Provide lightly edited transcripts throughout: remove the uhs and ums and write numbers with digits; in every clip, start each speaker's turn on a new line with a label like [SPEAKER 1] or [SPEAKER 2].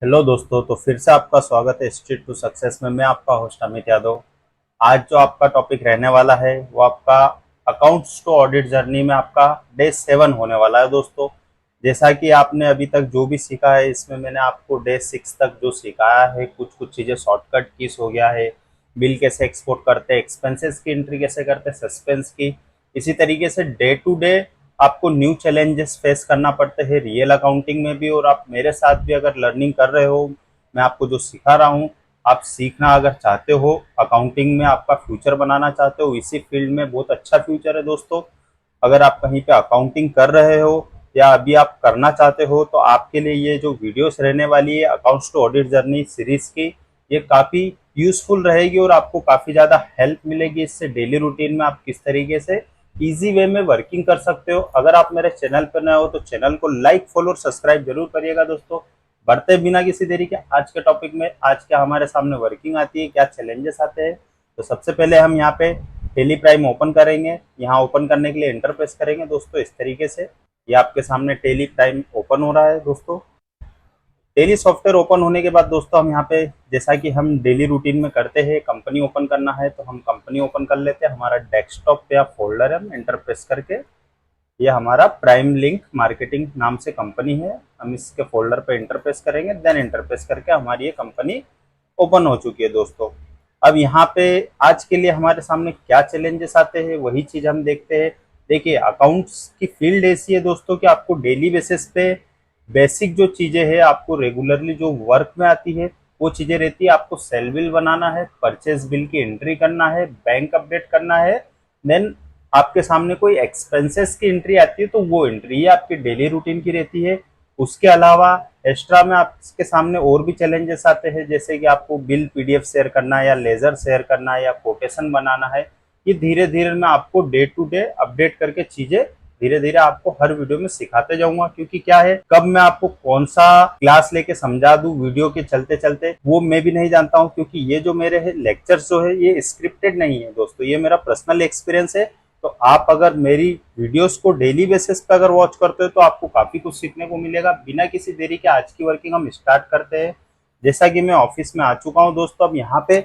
[SPEAKER 1] Hello दोस्तों, तो फिर से आपका स्वागत है स्ट्रीट टू सक्सेस में। मैं आपका होस्ट अमित यादव। आज जो आपका टॉपिक रहने वाला है वो आपका अकाउंट्स टू ऑडिट जर्नी में आपका डे 7 होने वाला है दोस्तों। जैसा कि आपने अभी तक जो भी सीखा है, इसमें मैंने आपको डे 6 तक जो सिखाया है, कुछ कुछ चीज़ें शॉर्टकट कीज हो गया है। बिल कैसे एक्सपोर्ट करते हैं, एक्सपेंसेस की एंट्री कैसे करते हैं, सस्पेंस की। इसी तरीके से डे टू डे आपको न्यू चैलेंजेस फेस करना पड़ते हैं रियल अकाउंटिंग में भी। और आप मेरे साथ भी अगर लर्निंग कर रहे हो, मैं आपको जो सिखा रहा हूँ, आप सीखना अगर चाहते हो, अकाउंटिंग में आपका फ्यूचर बनाना चाहते हो, इसी फील्ड में बहुत अच्छा फ्यूचर है दोस्तों। अगर आप कहीं पे अकाउंटिंग कर रहे हो या अभी आप करना चाहते हो, तो आपके लिए ये जो वीडियोस रहने वाली है accounts to audit journey series की, ये काफ़ी यूजफुल रहेगी और आपको काफ़ी ज़्यादा हेल्प मिलेगी। इससे डेली रूटीन में आप किस तरीके से इजी वे में वर्किंग कर सकते हो। अगर आप मेरे चैनल पर नए हो तो चैनल को लाइक, फॉलो और सब्सक्राइब जरूर करिएगा दोस्तों। बढ़ते बिना किसी देरी के आज के टॉपिक में, आज क्या हमारे सामने वर्किंग आती है, क्या चैलेंजेस आते हैं। तो सबसे पहले हम यहाँ पे टेली प्राइम ओपन करेंगे। यहाँ ओपन करने के लिए एंटर प्रेस करेंगे दोस्तों, इस तरीके से ये आपके सामने टेली प्राइम ओपन हो रहा है दोस्तों। डेली सॉफ्टवेयर ओपन होने के बाद दोस्तों, हम यहाँ पे जैसा कि हम डेली रूटीन में करते हैं, कंपनी ओपन करना है तो हम कंपनी ओपन कर लेते हैं। हमारा डेस्कटॉप पे या फोल्डर है, हम एंटर प्रेस करके, ये हमारा प्राइम लिंक मार्केटिंग नाम से कंपनी है, हम इसके फोल्डर पे एंटर प्रेस करेंगे। देन एंटर प्रेस करके हमारी ये कंपनी ओपन हो चुकी है दोस्तों। अब यहाँ पे आज के लिए हमारे सामने क्या चैलेंजेस आते हैं वही चीज हम देखते हैं। देखिए, अकाउंट्स की फील्ड ऐसी है दोस्तों कि आपको डेली बेसिस पे बेसिक जो चीजें हैं, आपको रेगुलरली जो वर्क में आती है वो चीजें रहती है। आपको सेल बिल बनाना है, परचेज बिल की एंट्री करना है, बैंक अपडेट करना है। देन आपके सामने कोई एक्सपेंसेस की एंट्री आती है तो वो एंट्री ये आपकी डेली रूटीन की रहती है। उसके अलावा एक्स्ट्रा में आपके सामने और भी चैलेंजेस आते हैं, जैसे कि आपको बिल पीडीएफ शेयर करना है या लेजर शेयर करना है या कोटेशन बनाना है। ये धीरे धीरे मैं आपको डे टू डे अपडेट करके चीजें धीरे धीरे आपको हर वीडियो में सिखाते जाऊंगा। क्योंकि क्या है, कब मैं आपको कौन सा क्लास लेके समझा दूं वीडियो के चलते चलते, वो मैं भी नहीं जानता हूं। क्योंकि ये जो मेरे लेक्चर्स जो है ये स्क्रिप्टेड नहीं है दोस्तों, ये मेरा पर्सनल एक्सपीरियंस है। तो आप अगर मेरी वीडियोस को डेली बेसिस पे अगर वॉच करते हो तो आपको काफी कुछ सीखने को मिलेगा। बिना किसी देरी के आज की वर्किंग हम स्टार्ट करते हैं। जैसा कि मैं ऑफिस में आ चुका हूं दोस्तों, अब यहाँ पे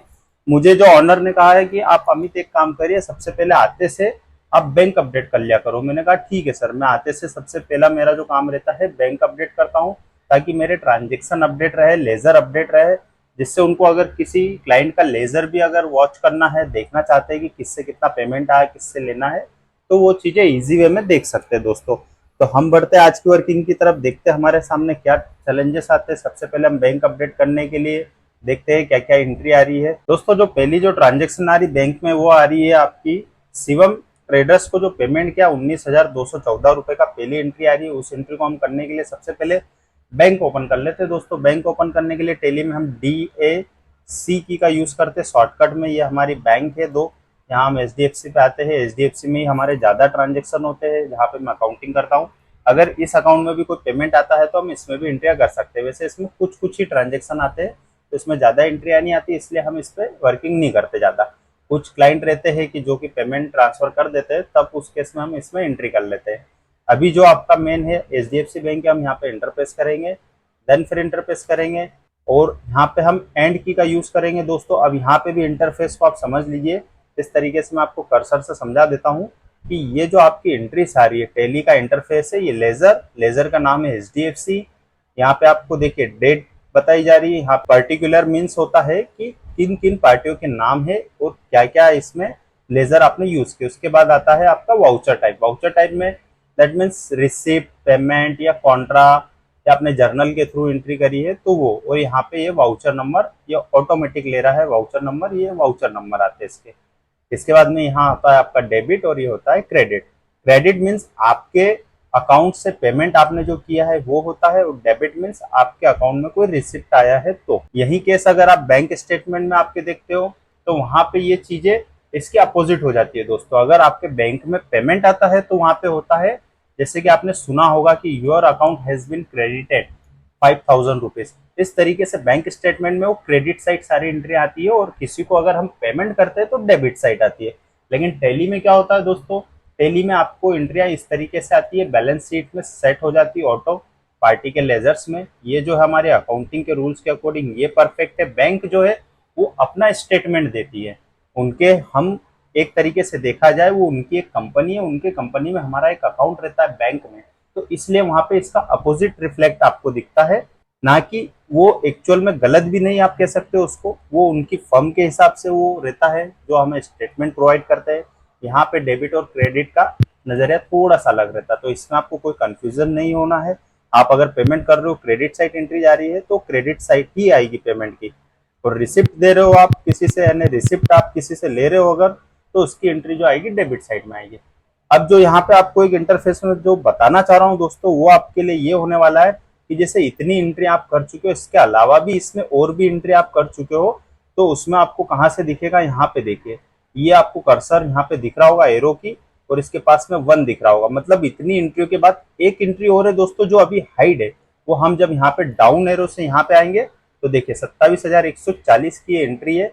[SPEAKER 1] मुझे जो ऑनर ने कहा है कि आप अमित एक काम करिए, सबसे पहले आते से आप बैंक अपडेट कर लिया करो। मैंने कहा ठीक है सर, मैं आते से सबसे पहला मेरा जो काम रहता है बैंक अपडेट करता हूँ, ताकि मेरे ट्रांजेक्शन अपडेट रहे, लेजर अपडेट रहे, जिससे उनको अगर किसी क्लाइंट का लेजर भी अगर वॉच करना है, देखना चाहते हैं कि किससे कितना पेमेंट आया, किससे लेना है, तो वो चीजें इजी वे में देख सकते हैं दोस्तों। तो हम बढ़ते हैं आज की वर्किंग की तरफ, देखते हैं हमारे सामने क्या चैलेंजेस आते हैं। सबसे पहले हम बैंक अपडेट करने के लिए देखते हैं क्या क्या एंट्री आ रही है दोस्तों। जो पहली जो ट्रांजेक्शन आ रही बैंक में वो आ रही है आपकी शिवम ट्रेडर्स को जो पेमेंट किया 19,214 रुपए का, पहली एंट्री आ रही है। उस एंट्री को हम करने के लिए सबसे पहले बैंक ओपन कर लेते हैं दोस्तों। बैंक ओपन करने के लिए टेली में हम DAC की का यूज करते हैं शॉर्टकट में। ये हमारी बैंक है दो। यहाँ हम HDFC पे आते हैं, HDFC में ही हमारे ज्यादा ट्रांजेक्शन होते हैं, जहाँ पे मैं अकाउंटिंग करता हूँ। अगर इस अकाउंट में भी कोई पेमेंट आता है तो हम इसमें भी एंट्रिया कर सकते हैं। वैसे इसमें कुछ कुछ ही ट्रांजेक्शन आते हैं तो इसमें ज्यादा एंट्रिया नहीं आती, इसलिए हम इस पर वर्किंग नहीं करते ज्यादा। कुछ क्लाइंट रहते हैं कि जो कि पेमेंट ट्रांसफर कर देते हैं, तब उस केस में हम इसमें एंट्री कर लेते हैं। अभी जो आपका मेन है HDFC बैंक है, हम यहाँ पे एंटर प्रेस करेंगे। देन फिर एंटर प्रेस करेंगे और यहाँ पे हम एंड की का यूज करेंगे दोस्तों। अब यहाँ पे भी इंटरफेस को आप समझ लीजिए, इस तरीके से मैं आपको कर्सर से समझा देता हूँ कि ये जो आपकी एंट्रीज आ रही है, टेली का इंटरफेस है, ये लेजर, लेजर का नाम है HDFC। यहाँ पे आपको देखिए डेट बताई जा रही है। यहाँ पर्टिकुलर मीन्स होता है कि किन किन पार्टियों के नाम है और क्या क्या इसमें लेजर आपने यूज किया। उसके बाद आता है आपका वाउचर टाइप। वाउचर टाइप में दैट मीन्स रिसिप्ट, पेमेंट या कॉन्ट्रा, या आपने जर्नल के थ्रू एंट्री करी है तो वो। और यहाँ पे ये वाउचर नंबर ये ऑटोमेटिक ले रहा है वाउचर नंबर, ये वाउचर नंबर आते हैं इसके। इसके बाद में यहाँ आता है आपका डेबिट और ये होता है क्रेडिट। क्रेडिट मीन्स आपके अकाउंट से पेमेंट आपने जो किया है वो होता है, और डेबिट मीन्स आपके अकाउंट में कोई रिसिप्ट आया है तो। यही केस अगर आप बैंक स्टेटमेंट में आपके देखते हो तो वहां पे ये चीजें इसके अपोजिट हो जाती है दोस्तों। अगर आपके बैंक में पेमेंट आता है तो वहां पे होता है, जैसे कि आपने सुना होगा कि your account has been credited 5,000 rupees. इस तरीके से बैंक स्टेटमेंट में वो क्रेडिट साइड सारी एंट्री आती है, और किसी को अगर हम पेमेंट करते हैं तो डेबिट साइड आती है। लेकिन टैली में क्या होता है दोस्तों, टैली में आपको एंट्रियां इस तरीके से आती है, बैलेंस शीट में सेट हो जाती है ऑटो। पार्टी के लेजर्स में, ये जो है हमारे अकाउंटिंग के रूल्स के अकॉर्डिंग ये परफेक्ट है। बैंक जो है वो अपना स्टेटमेंट देती है, उनके हम एक तरीके से देखा जाए वो उनकी एक कंपनी है, उनके कंपनी में हमारा एक अकाउंट रहता है बैंक में, तो इसलिए वहां पे इसका अपोजिट रिफ्लेक्ट आपको दिखता है, ना कि वो एक्चुअल में गलत भी नहीं आप कह सकते हो उसको, वो उनकी फर्म के हिसाब से वो रहता है जो हमें स्टेटमेंट प्रोवाइड करते हैं। यहाँ पे डेबिट और क्रेडिट का नजरिया थोड़ा सा अलग रहता है, तो इसमें आपको कोई कंफ्यूजन नहीं होना है। आप अगर पेमेंट कर रहे हो क्रेडिट साइड एंट्री जा रही है तो क्रेडिट साइड ही आएगी पेमेंट की, और रिसिप्ट दे रहे हो आप किसी से, यानी रिसिप्ट आप किसी से ले रहे हो अगर, तो उसकी एंट्री जो आएगी डेबिट साइड में आएगी। अब जो यहाँ पे आपको एक इंटरफेस में जो बताना चाह रहा हूँ दोस्तों, वो आपके लिए ये होने वाला है कि जैसे इतनी एंट्री आप कर चुके हो, इसके अलावा भी इसमें और भी एंट्री आप कर चुके हो, तो उसमें आपको कहाँ से दिखेगा, यहाँ पे देखिए, ये आपको कर्सर यहाँ पे दिख रहा होगा एरो की, और इसके पास में 1 दिख रहा होगा, मतलब इतनी एंट्रियों के बाद एक एंट्री और है दोस्तों जो अभी हाइड है, वो हम जब यहाँ पे डाउन एरो से यहाँ पे आएंगे तो देखिए 27,140 की एंट्री है।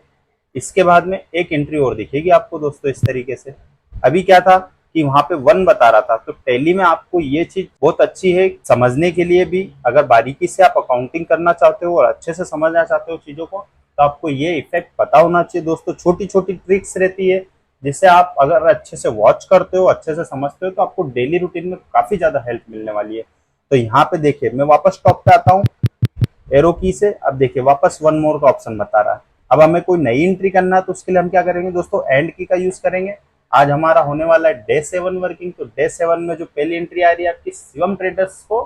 [SPEAKER 1] इसके बाद में एक एंट्री और दिखेगी आपको दोस्तों इस तरीके से। अभी क्या था कि वहां पे 1 बता रहा था, तो टैली में आपको ये चीज बहुत अच्छी है समझने के लिए भी, अगर बारीकी से आप अकाउंटिंग करना चाहते हो और अच्छे से समझना चाहते हो चीजों को, तो आपको ये इफेक्ट पता होना चाहिए दोस्तों। छोटी छोटी ट्रिक्स रहती है जिससे आप अगर अच्छे से वॉच करते हो, अच्छे से समझते हो, तो आपको डेली रूटीन में काफी ज्यादा हेल्प मिलने वाली है। तो यहाँ पे देखिए मैं वापस टॉप पे आता हूँ एरो की से, अब देखिए वापस 1 मोर का ऑप्शन बता रहा है। अब हमें कोई नई एंट्री करना है तो उसके लिए हम क्या करेंगे दोस्तों, एंड की का यूज करेंगे। आज हमारा होने वाला है डे 7 वर्किंग, तो डे 7 में जो पहली एंट्री आ रही है आपकी, शिवम ट्रेडर्स को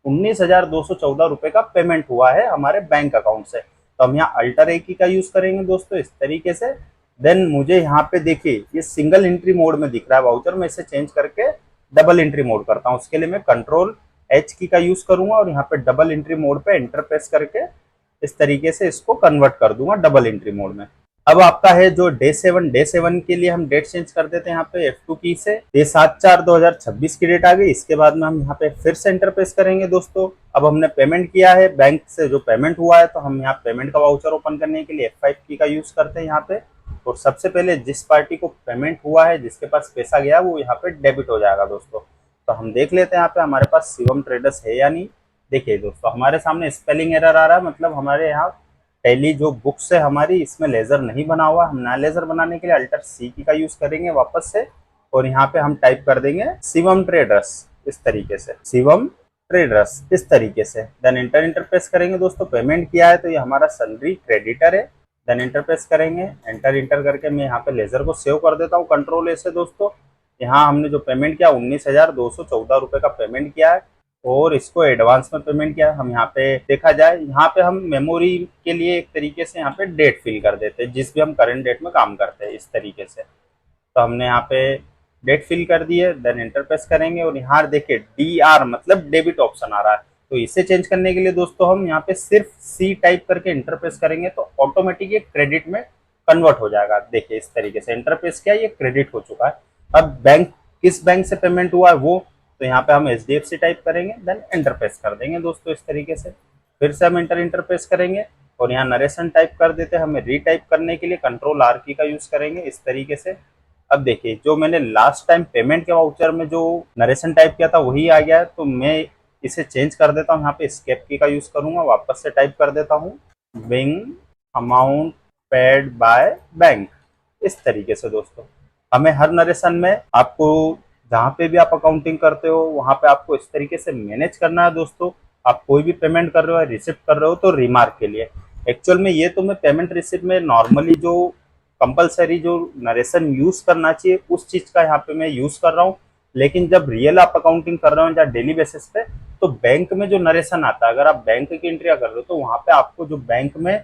[SPEAKER 1] 19,214 रुपए का पेमेंट हुआ है हमारे बैंक अकाउंट से, तो हम यहाँ अल्टर ए की का यूज करेंगे दोस्तों इस तरीके से। देन मुझे यहाँ पे देखिए ये सिंगल एंट्री मोड में दिख रहा है वाउचर, में इसे चेंज करके डबल एंट्री मोड करता हूँ। उसके लिए मैं कंट्रोल एच की का यूज करूंगा और यहाँ पे डबल एंट्री मोड पे एंटर प्रेस करके इस तरीके से इसको कन्वर्ट कर दूंगा डबल एंट्री मोड में। अब आपका है जो डे 7 के लिए हम डेट चेंज कर देते हैं यहाँ पे F2 की से, डे 7/4/2026 की डेट आ गई। इसके बाद में हम यहाँ पे फिर से एंटर प्रेस करेंगे दोस्तों। अब हमने पेमेंट किया है बैंक से, जो पेमेंट हुआ है, तो हम यहाँ पेमेंट का वाउचर ओपन करने के लिए F5 की का यूज करते हैं यहाँ पे, और सबसे पहले जिस पार्टी को पेमेंट हुआ है, जिसके पास पैसा गया, वो यहाँ पे डेबिट हो जाएगा दोस्तों। तो हम देख लेते हैं यहाँ पे हमारे पास शिवम ट्रेडर्स है या नहीं। देखिए दोस्तों हमारे सामने स्पेलिंग एरर आ रहा है, मतलब हमारे यहाँ टैली जो बुक्स है हमारी, इसमें लेजर नहीं बना हुआ। हम नया लेजर बनाने के लिए अल्टर सी की का यूज करेंगे वापस से, और यहाँ पे हम टाइप कर देंगे शिवम ट्रेडर्स इस तरीके से, शिवम ट्रेडर्स इस तरीके से। देन इंटर प्रेस करेंगे दोस्तों। पेमेंट किया है तो ये हमारा सैलरी क्रेडिटर है। देन इंटर प्रेस करेंगे, इंटर करके मैं यहाँ पे लेजर को सेव कर देता हूँ कंट्रोल ए से दोस्तों। यहाँ हमने जो पेमेंट किया 19,214 रुपए का पेमेंट किया है, और इसको एडवांस में पेमेंट किया है। हम यहाँ पे देखा जाए, यहाँ पे हम मेमोरी के लिए एक तरीके से यहाँ पे डेट फिल कर देते हैं, जिस भी हम करंट डेट में काम करते हैं इस तरीके से। तो हमने यहाँ पे डेट फिल कर दी है। देन एंटर प्रेस करेंगे और यहाँ देखिए DR मतलब डेबिट ऑप्शन आ रहा है, तो इसे चेंज करने के लिए दोस्तों हम यहाँ पे सिर्फ C टाइप करके एंटर प्रेस करेंगे तो ऑटोमेटिक ये क्रेडिट में कन्वर्ट हो जाएगा। देखिए इस तरीके से एंटर प्रेस किया, ये क्रेडिट हो चुका है। अब बैंक किस बैंक से पेमेंट हुआ है वो, तो यहाँ पे हम HDFC टाइप करेंगे, देन एंटर प्रेस कर देंगे दोस्तों इस तरीके से। फिर से हम इंटर प्रेस करेंगे और यहाँ नरेशन टाइप कर देते हैं। हमें रीटाइप करने के लिए कंट्रोल R की का यूज करेंगे इस तरीके से। अब देखिए जो मैंने लास्ट टाइम पेमेंट के वाउचर में जो नरेशन टाइप किया था वही आ गया है, तो मैं इसे चेंज कर देता हूँ। यहाँ पे एस्केप की का यूज करूंगा, वापस से टाइप कर देता हूँ Bing amount paid by bank इस तरीके से दोस्तों। हमें हर नरेशन में आपको जहाँ पे भी आप अकाउंटिंग करते हो वहाँ पे आपको इस तरीके से मैनेज करना है दोस्तों। आप कोई भी पेमेंट कर रहे हो, रिसिप्ट कर रहे हो, तो रिमार्क के लिए एक्चुअल में ये तो मैं पेमेंट रिसिप्ट में नॉर्मली जो कंपलसरी जो नरेशन यूज करना चाहिए उस चीज का यहाँ पे मैं यूज कर रहा हूँ। लेकिन जब रियल आप अकाउंटिंग कर रहे हो या डेली बेसिस पे, तो बैंक में जो नरेशन आता है, अगर आप बैंक की एंट्री कर रहे हो, तो वहाँ पे आपको जो बैंक में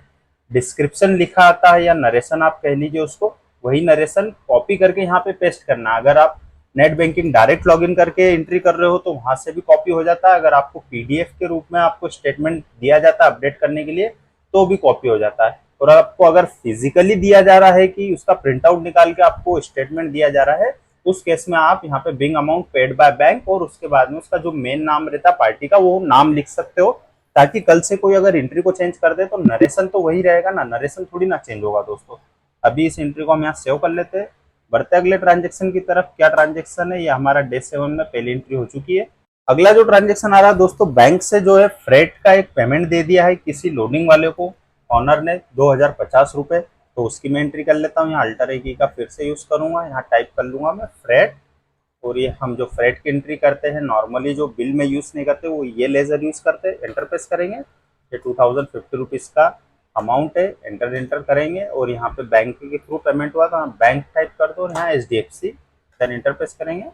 [SPEAKER 1] डिस्क्रिप्शन लिखा आता है या नरेशन आप कह लीजिए उसको, वही नरेशन कॉपी करके यहाँ पे पेस्ट करना। अगर आप नेट बैंकिंग डायरेक्ट लॉगिन करके एंट्री कर रहे हो तो वहां से भी कॉपी हो जाता है। अगर आपको PDF के रूप में आपको स्टेटमेंट दिया जाता है अपडेट करने के लिए, तो भी कॉपी हो जाता है। और आपको अगर फिजिकली दिया जा रहा है कि उसका प्रिंट आउट निकाल के आपको स्टेटमेंट दिया जा रहा है, उस केस में आप यहाँ पे Bing amount paid by bank और उसके बाद में उसका जो मेन नाम रहता है पार्टी का, वो नाम लिख सकते हो, ताकि कल से कोई अगर एंट्री को चेंज कर दे तो नरेशन तो वही रहेगा ना, नरेशन थोड़ी ना चेंज होगा दोस्तों। अभी इस एंट्री को हम यहाँ सेव कर लेते हैं। बढ़ते अगले ट्रांजेक्शन की तरफ। क्या ट्रांजेक्शन है, ये हमारा डे 7 में पहली एंट्री हो चुकी है। अगला जो ट्रांजेक्शन आ रहा है दोस्तों, बैंक से जो है फ्रेट का एक पेमेंट दे दिया है किसी लोडिंग वाले को ऑनर ने 2050 रुपये। तो उसकी मैं एंट्री कर लेता हूँ। यहाँ अल्टर ए की का फिर से यूज करूंगा, यहाँ टाइप कर लूंगा मैं फ्रेट। और ये हम जो फ्रेट की एंट्री करते हैं नॉर्मली जो बिल में यूज नहीं करते वो ये लेजर यूज करते हैं। एंटर प्रेस करेंगे, ये 2050 रुपीज का अमाउंट है। एंटर एंटर करेंगे और यहाँ पे बैंक के थ्रू पेमेंट हुआ तो बैंक टाइप कर दो और यहाँ HDFC, देन एंटर प्रेस करेंगे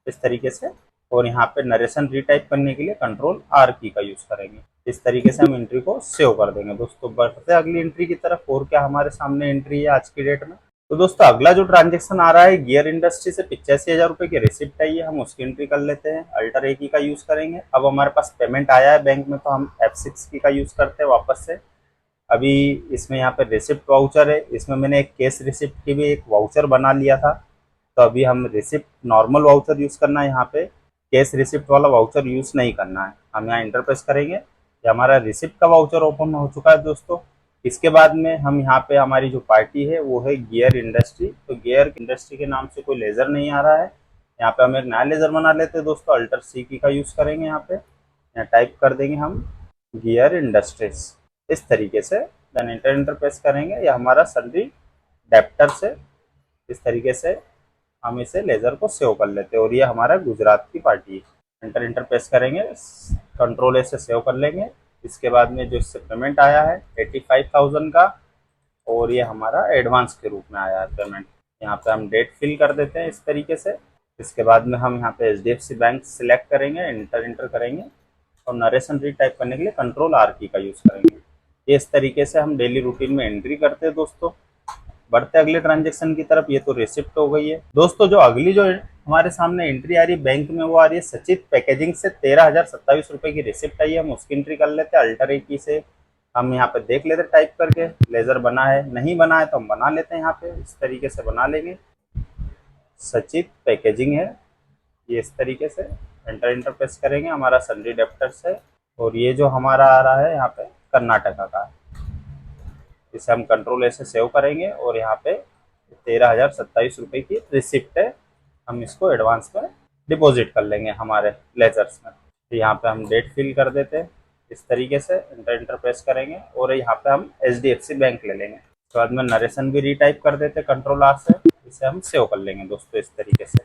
[SPEAKER 1] इस तरीके से। और यहाँ पे नरेशन रीटाइप करने के लिए कंट्रोल R की का यूज करेंगे। इस तरीके से हम एंट्री को सेव कर देंगे दोस्तों। बढ़ते हैं अगली एंट्री की तरफ, और क्या हमारे सामने एंट्री है आज की डेट में। तो दोस्तों अगला जो ट्रांजेक्शन आ रहा है, गियर इंडस्ट्री से 85,000 रुपए की रिसिप्ट आई है, हम उसकी एंट्री कर लेते हैं। अल्टर ए की का यूज करेंगे। अब हमारे पास पेमेंट आया है बैंक में तो हम F6 की का यूज करते हैं वापस से। अभी इसमें यहाँ पे रिसिप्ट वाउचर है, इसमें मैंने एक केस रिसिप्ट की भी एक वाउचर बना लिया था। तो अभी हम रिसिप्ट नॉर्मल वाउचर यूज करना है, यहाँ पे कैश रिसिप्ट वाला वाउचर यूज नहीं करना है। हम यहाँ इंटर प्रेस करेंगे, ये हमारा रिसिप्ट का वाउचर ओपन हो चुका है दोस्तों। इसके बाद में हम यहाँ पे हमारी जो पार्टी है वो है गियर इंडस्ट्री। तो गियर इंडस्ट्री के नाम से कोई लेजर नहीं आ रहा है, यहाँ पे हम एक नया लेजर बना लेते हैं दोस्तों। अल्टर C की का यूज करेंगे, यहाँ पे यहाँ टाइप कर देंगे हम गियर इंडस्ट्रीज इस तरीके से। देन इंटर इंटर प्रेस करेंगे, ये हमारा सन्ड्री डेप्टर से इस तरीके से हम इसे लेजर को सेव कर लेते हैं। और ये हमारा गुजरात की पार्टी है। एंटर इंटर प्रेस करेंगे, कंट्रोल ए से सेव कर लेंगे। इसके बाद में जो इससे पेमेंट आया है 85,000 का, और ये हमारा एडवांस के रूप में आया है पेमेंट। यहाँ पे हम डेट फिल कर देते हैं इस तरीके से। इसके बाद में हम यहाँ पे HDFC बैंक सिलेक्ट करेंगे, एंटर इंटर करेंगे और नरेशन रीटाइप करने के लिए कंट्रोल R की का यूज करेंगे। ये इस तरीके से हम डेली रूटीन में एंट्री करते हैं दोस्तों। बढ़ते अगले ट्रांजेक्शन की तरफ। ये तो रिसिप्ट हो गई है दोस्तों। जो अगली जो हमारे सामने एंट्री आ रही है बैंक में वो आ रही है सचित पैकेजिंग से 13,027 रुपए की रिसिप्ट आई है, हम उसकी एंट्री कर लेते हैं। अल्टर ए की से हम यहाँ पे देख लेते टाइप करके लेजर बना है नहीं बना है तो हम बना लेते हैं। यहाँ पे इस तरीके से बना लेंगे, सचित पैकेजिंग है ये इस तरीके से। एंटर इंटर प्रेस करेंगे, हमारा सन्ड्री डेप्टर्स है। और ये जो हमारा आ रहा है यहाँ पे कर्नाटका का, इसे हम कंट्रोल ऐसे सेव करेंगे। और यहाँ पे 13,027 रुपए की रिसिप्ट है, हम इसको एडवांस में डिपॉजिट कर लेंगे हमारे लेजर्स में। तो यहाँ पे हम डेट फिल कर देते हैं इस तरीके से। इंटर इंटर प्रेस करेंगे और यहाँ पे हम HDFC बैंक ले लेंगे। उसके बाद में नरेशन भी रीटाइप कर देते हैं कंट्रोल R से, इसे हम सेव कर लेंगे दोस्तों इस तरीके से।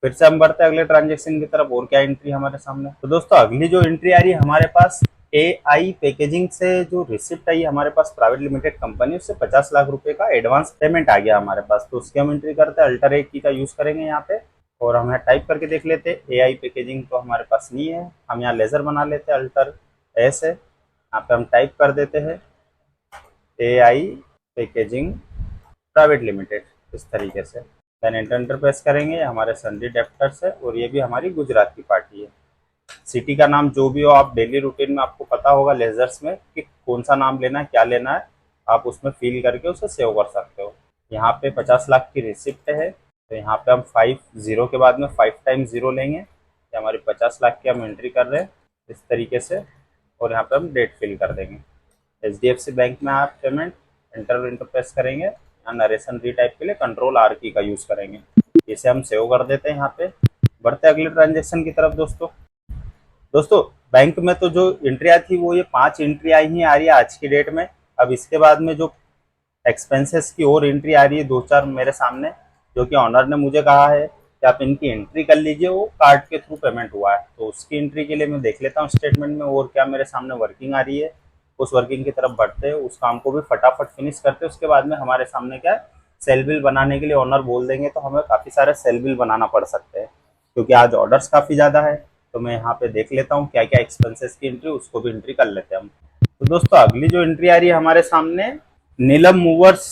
[SPEAKER 1] फिर से हम बढ़ते हैं अगले ट्रांजेक्शन की तरफ, और क्या एंट्री हमारे सामने। तो दोस्तों अगली जो एंट्री आ रही है हमारे पास AI पैकेजिंग से जो रिसिप्ट आई हमारे पास प्राइवेट लिमिटेड कंपनी, उससे 50 लाख रुपए का एडवांस पेमेंट आ गया हमारे पास। तो उसकी हम एंट्री करते हैं। अल्टर ए की का यूज करेंगे यहाँ पे और हम यहाँ टाइप करके देख लेते हैं। AI पैकेजिंग तो हमारे पास नहीं है, हम यहाँ लेजर बना लेते हैं अल्टर ए से। यहाँ पे हम टाइप कर देते हैं AI पैकेजिंग प्राइवेट लिमिटेड इस तरीके से। देन एंटर एंटर प्रेस करेंगे, हमारे सन्ड्री डेप्टर्स है और ये भी हमारी गुजरात की पार्टी है। सिटी का नाम जो भी हो, आप डेली रूटीन में आपको पता होगा लेजर्स में कि कौन सा नाम लेना है क्या लेना है, आप उसमें फिल करके उसे सेव कर सकते हो। यहाँ पे 50 लाख की रिसिप्ट है, तो यहाँ पे हम 5 0 के बाद में 5 टाइम्स 0 लेंगे। ये हमारी 50 लाख की हम एंट्री कर रहे हैं इस तरीके से। और यहाँ पे हम डेट फिल कर देंगे। HDFC बैंक में आप पेमेंट एंटर इंटर प्रेस करेंगे, यहाँ नरेशन रीटाइप के लिए कंट्रोल R की का यूज करेंगे। इसे हम सेव कर देते हैं यहाँ पे। बढ़ते अगले ट्रांजेक्शन की तरफ दोस्तों बैंक में तो जो एंट्रियाँ थी वो ये 5 एंट्रियाँ ही आ रही है आज की डेट में। अब इसके बाद में जो एक्सपेंसेस की और एंट्री आ रही है 2-4 मेरे सामने, जो कि ऑनर ने मुझे कहा है कि आप इनकी एंट्री कर लीजिए, वो कार्ड के थ्रू पेमेंट हुआ है। तो उसकी एंट्री के लिए मैं देख लेता हूँ स्टेटमेंट में और क्या मेरे सामने वर्किंग आ रही है। उस वर्किंग की तरफ बढ़ते हैं, उस काम को भी फटाफट फिनिश करते हैं। उसके बाद में हमारे सामने क्या है, सेल बिल बनाने के लिए ऑनर बोल देंगे तो हमें काफ़ी सारे सेल बिल बनाना पड़ सकते हैं, क्योंकि आज ऑर्डर्स काफ़ी ज़्यादा है। तो मैं यहाँ पे देख लेता हूँ क्या क्या एक्सपेंसेस की एंट्री, उसको भी एंट्री कर लेते हैं हम। तो दोस्तों अगली जो एंट्री आ रही है हमारे सामने, नीलम मूवर्स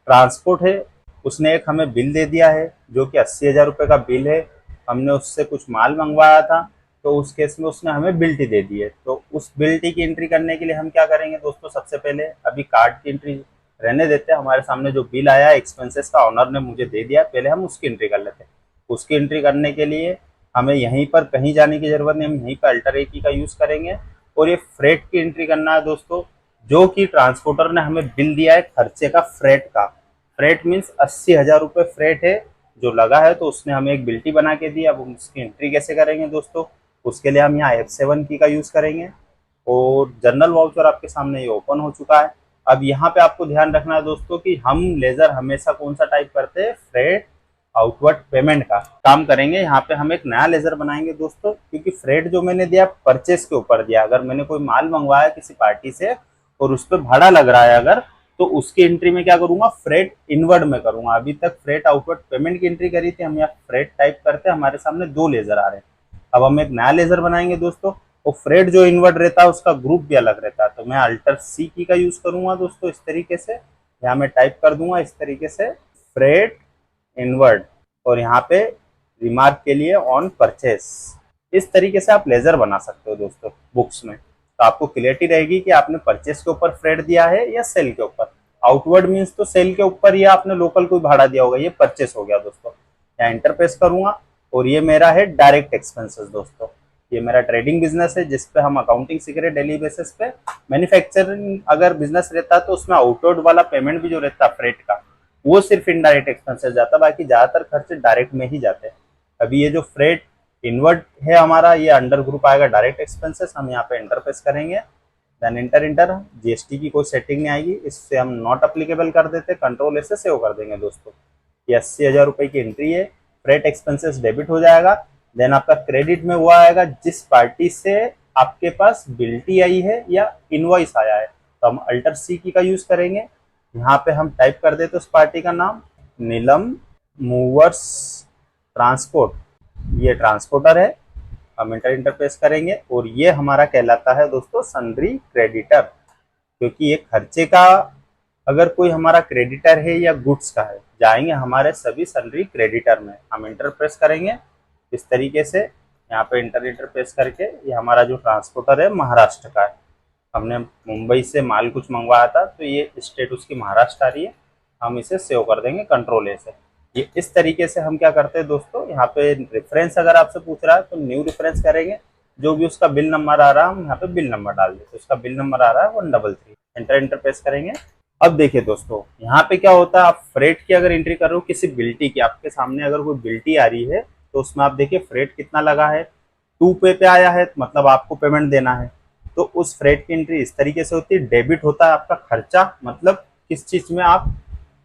[SPEAKER 1] ट्रांसपोर्ट है। उसने एक हमें बिल दे दिया है जो कि 80,000 रुपये का बिल है। हमने उससे कुछ माल मंगवाया था, तो उस केस में उसने हमें बिल्टी दे दी है। तो उस बिल्टी की एंट्री करने के लिए हम क्या करेंगे दोस्तों, सबसे पहले अभी कार्ड की एंट्री रहने देते हैं। हमारे सामने जो बिल आया है एक्सपेंसेस का, ऑनर ने मुझे दे दिया, पहले हम उसकी एंट्री कर लेते हैं। उसकी एंट्री करने के लिए हमें यहीं पर कहीं जाने की जरूरत नहीं, हम यहीं पर अल्टर ए की का यूज करेंगे। और ये फ्रेट की एंट्री करना है दोस्तों, जो कि ट्रांसपोर्टर ने हमें बिल दिया है खर्चे का फ्रेट का। फ्रेट मीन्स 80,000 रुपये फ्रेट है जो लगा है, तो उसने हमें एक बिल्टी बना के दी। अब हम उसकी एंट्री कैसे करेंगे दोस्तों, उसके लिए हम यहाँ F7 की का यूज करेंगे और जनरल वाउचर आपके सामने ये ओपन हो चुका है। अब यहाँ पे आपको ध्यान रखना है दोस्तों कि हम लेजर हमेशा कौन सा टाइप करते हैं, फ्रेट आउटवर्ड पेमेंट का काम करेंगे। यहाँ पे हम एक नया लेजर बनाएंगे दोस्तों, क्योंकि फ्रेट जो मैंने दिया परचेस के ऊपर दिया। अगर मैंने कोई माल मंगवाया किसी पार्टी से और उस पर भाड़ा लग रहा है अगर, तो उसकी एंट्री में क्या करूंगा, फ्रेट इनवर्ड में करूंगा। अभी तक फ्रेट आउटवर्ड पेमेंट की एंट्री करी थी, हम यहाँ फ्रेट टाइप करते हैं, हमारे सामने दो लेजर आ रहे हैं। अब हम एक नया लेजर बनाएंगे दोस्तों, और फ्रेट जो इनवर्ड रहता है उसका ग्रुप भी अलग रहता है। तो मैं अल्टर सी की का यूज करूंगा दोस्तों, इस तरीके से यहाँ मैं टाइप कर दूंगा इस तरीके से फ्रेट इनवर्ड, और यहाँ पे रिमार्क के लिए ऑन परचेस। इस तरीके से आप लेजर बना सकते हो दोस्तों बुक्स में, तो आपको क्लियरिटी रहेगी कि आपने परचेस के ऊपर फ्रेट दिया है या सेल के ऊपर। आउटवर्ड मीन्स तो सेल के ऊपर या आपने लोकल कोई भाड़ा दिया होगा, ये परचेस हो गया दोस्तों। यहाँ इंटर प्रेस करूंगा और ये मेरा है डायरेक्ट एक्सपेंसेस दोस्तों। ये मेरा ट्रेडिंग बिजनेस है जिसपे हम अकाउंटिंग सीख रहे डेली बेसिस पे। मैन्युफैक्चरिंग अगर बिजनेस रहता तो उसमें आउटवर्ड वाला पेमेंट भी जो रहता फ्रेट का, वो सिर्फ इनडायरेक्ट एक्सपेंसेस जाता, बाकी ज्यादातर खर्चे डायरेक्ट में ही जाते हैं। अभी ये जो फ्रेट इनवर्ड है हमारा, ये अंडर ग्रुप आएगा डायरेक्ट एक्सपेंसेस। हम यहाँ पे एंटर प्रेस करेंगे, देन इंटर जीएसटी की कोई सेटिंग नहीं आएगी, इससे हम नॉट अप्लीकेबल कर देते, कंट्रोल ऐसे सेव कर देंगे दोस्तों। ये 80,000 रुपए की एंट्री है, फ्रेट एक्सपेंसेस डेबिट हो जाएगा। देन आपका क्रेडिट में हुआ आएगा जिस पार्टी से आपके पास बिल्टी आई है या इनवॉइस आया है। तो हम अल्टर सी की का यूज करेंगे, यहाँ पे हम टाइप कर देते उस पार्टी का नाम, नीलम मूवर्स ट्रांसपोर्ट, ये ट्रांसपोर्टर है। हम इंटर प्रेस करेंगे और ये हमारा कहलाता है दोस्तों सन्ड्री क्रेडिटर, क्योंकि ये खर्चे का अगर कोई हमारा क्रेडिटर है या गुड्स का है, जाएंगे हमारे सभी सन्ड्री क्रेडिटर में। हम इंटर प्रेस करेंगे इस तरीके से, यहाँ पे इंटर प्रेस करके, ये हमारा जो ट्रांसपोर्टर है महाराष्ट्र का है। हमने मुंबई से माल कुछ मंगवाया था तो ये स्टेट उसकी महाराष्ट्र आ रही है। हम इसे सेव कर देंगे कंट्रोल ए से। ये इस तरीके से हम क्या करते हैं दोस्तों, यहाँ पे रेफरेंस अगर आपसे पूछ रहा है तो न्यू रेफरेंस करेंगे, जो भी उसका बिल नंबर आ रहा है हम यहाँ पे बिल नंबर डाल देते। उसका बिल नंबर आ रहा है 133, इंटर प्रेस करेंगे। अब देखिए दोस्तों, यहाँ पे क्या होता है, आप फ्रेट की अगर एंट्री कर रहे हो किसी बिल्टी की, आपके सामने अगर कोई बिल्टी आ रही है तो उसमें आप देखिए फ्रेट कितना लगा है, 2 पे आया है, मतलब आपको पेमेंट देना है। तो उस फ्रेट की एंट्री इस तरीके से होती है, डेबिट होता है आपका खर्चा, मतलब किस चीज में आप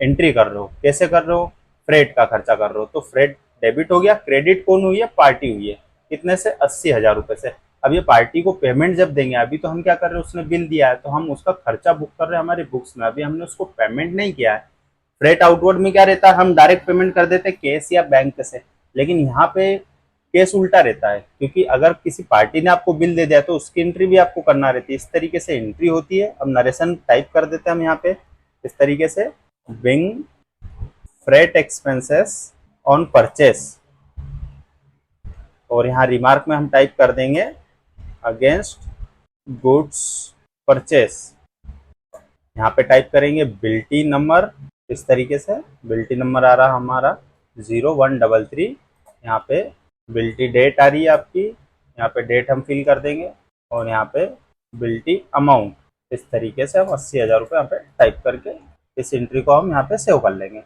[SPEAKER 1] एंट्री कर रहे हो, कैसे कर रहे हो, फ्रेट का खर्चा कर रहे हो, तो फ्रेट डेबिट हो गया। क्रेडिट कौन हुई है, पार्टी हुई है, कितने से, 80,000 रुपए से। अब ये पार्टी को पेमेंट जब देंगे, अभी तो हम क्या कर रहे हैं, उसने बिल दिया है तो हम उसका खर्चा बुक कर रहे हैं हमारी बुक्स में, अभी हमने उसको पेमेंट नहीं किया है। फ्रेट आउटवर्ड में क्या रहता है, हम डायरेक्ट पेमेंट कर देते हैं कैश या बैंक से, लेकिन यहाँ पे केस उल्टा रहता है, क्योंकि अगर किसी पार्टी ने आपको बिल दे दिया तो उसकी एंट्री भी आपको करना रहती है। इस तरीके से एंट्री होती है। अब नरेशन टाइप कर देते हैं हम यहाँ पे इस तरीके से, being freight expenses on purchase, और यहाँ रिमार्क में हम टाइप कर देंगे अगेंस्ट गुड्स परचेस। यहाँ पे टाइप करेंगे बिल्टी नंबर, इस तरीके से बिल्टी नंबर आ रहा हमारा 0133। यहाँ पे बिल्टी डेट आ रही है आपकी, यहाँ पे डेट हम फिल कर देंगे, और यहाँ पे बिल्टी अमाउंट, इस तरीके से हम 80,000 रुपये यहाँ पे टाइप करके इस एंट्री को हम यहाँ पे सेव कर लेंगे।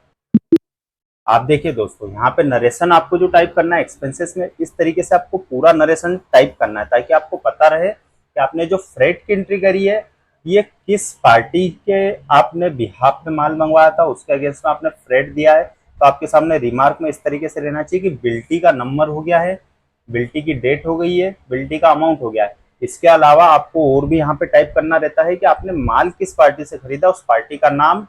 [SPEAKER 1] आप देखिए दोस्तों, यहाँ पे नरेशन आपको जो टाइप करना है एक्सपेंसेस में, इस तरीके से आपको पूरा नरेशन टाइप करना है, ताकि आपको पता रहे कि आपने जो फ्रेट की एंट्री करी है ये किस पार्टी के आपने बिहाफ में माल मंगवाया था, उसके अगेंस्ट में आपने फ्रेट दिया है। तो आपके सामने रिमार्क में इस तरीके से रहना चाहिए कि बिल्टी का नंबर हो गया है, बिल्टी की डेट हो गई है, बिल्टी का अमाउंट हो गया है। इसके अलावा आपको और भी यहाँ पे टाइप करना रहता है कि आपने माल किस पार्टी से खरीदा, उस पार्टी का नाम,